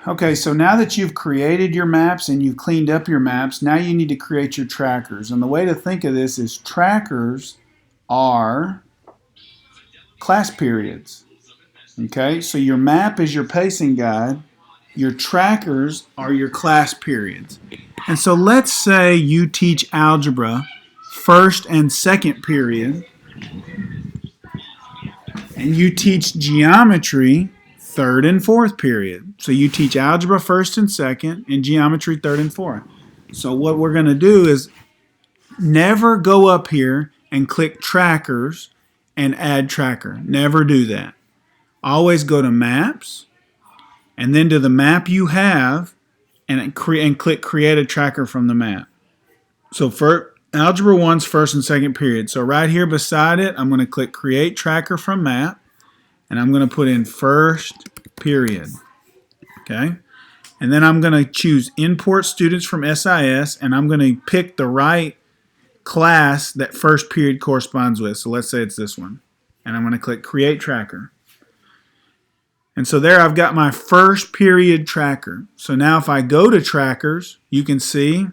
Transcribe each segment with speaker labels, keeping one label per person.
Speaker 1: Okay, so now that you've created your maps and you've cleaned up your maps, now you need to create your trackers. And the way to think of this is trackers are class periods. Okay, so your map is your pacing guide. Your trackers are your class periods. And so let's say you teach algebra first and second period, and you teach geometry third and fourth period. So you teach algebra first and second, and geometry third and fourth. So what we're going to do is never go up here and click trackers and add tracker. Never do that. Always go to maps, and then to the map you have, and click create a tracker from the map. So for Algebra 1's first and second period. So right here beside it, I'm going to click create tracker from map, and I'm going to put in first period. Okay? And then I'm going to choose import students from SIS, and I'm going to pick the right class that first period corresponds with. So let's say it's this one. And I'm going to click create tracker. And so there I've got my first period tracker. So now if I go to trackers, you can see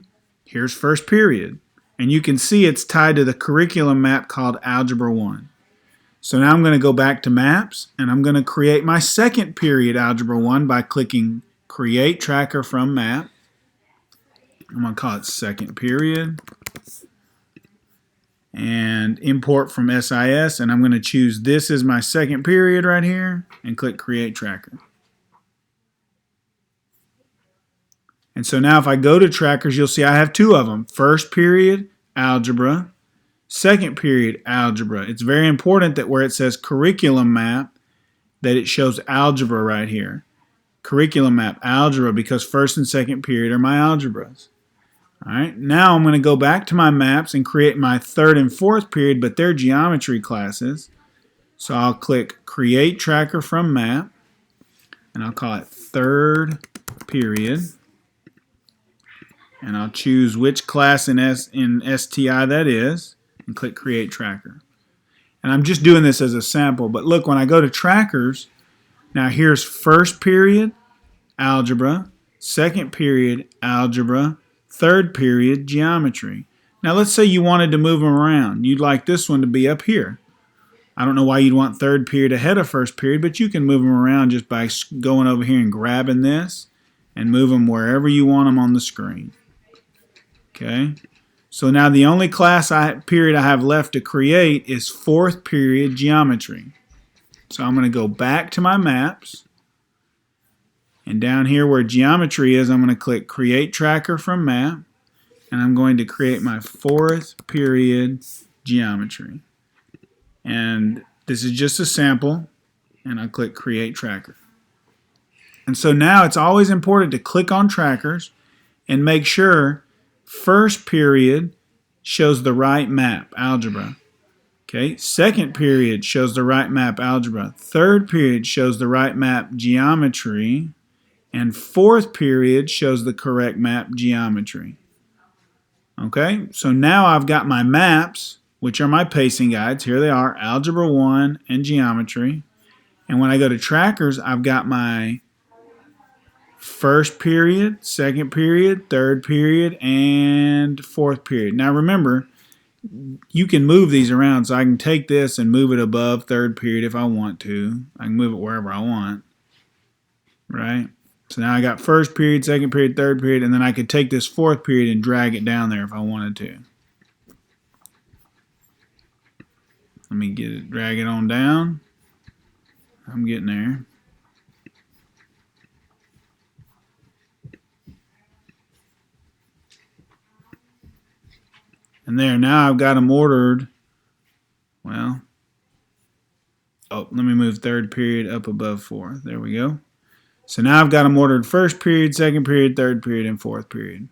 Speaker 1: here's first period. And you can see it's tied to the curriculum map called Algebra 1. So now I'm going to go back to maps, and I'm going to create my second period Algebra 1 by clicking create tracker from map. I'm going to call it second period. And import from SIS, and I'm going to choose this as my second period right here and click create tracker. And so now if I go to trackers, you'll see I have two of them. First period algebra, second period algebra. It's very important that where it says curriculum map that it shows algebra right here. Curriculum map algebra, because first and second period are my algebras. Alright, now I'm going to go back to my maps and create my third and fourth period, but they're geometry classes. So I'll click create tracker from map, and I'll call it third period. And I'll choose which class in STI that is, and click create tracker. And I'm just doing this as a sample, but look, when I go to trackers, now here's first period algebra, second period algebra, third period geometry. Now let's say you wanted to move them around. You'd like this one to be up here. I don't know why you'd want third period ahead of first period, but you can move them around just by going over here and grabbing this and move them wherever you want them on the screen. Okay, so now the only period I have left to create is fourth period geometry. So I'm going to go back to my maps, and down here where geometry is, I'm going to click create tracker from map, and I'm going to create my fourth period geometry. And this is just a sample, and I click create tracker. And so now it's always important to click on trackers and make sure first period shows the right map, algebra. Okay, second period shows the right map, algebra. Third period shows the right map, geometry. And fourth period shows the correct map, geometry. Okay, so now I've got my maps, which are my pacing guides. Here they are, Algebra 1 and geometry. And when I go to trackers, I've got my first period, second period, third period, and fourth period. Now remember, you can move these around, so I can take this and move it above third period if I want to. I can move it wherever I want, right? So now I got first period, second period, third period, and then I could take this fourth period and drag it down there if I wanted to. Let me get it, drag it on down. I'm getting there. And there, now I've got them ordered. Well, oh, let me move third period up above fourth. There we go. So now I've got them ordered first period, second period, third period, and fourth period.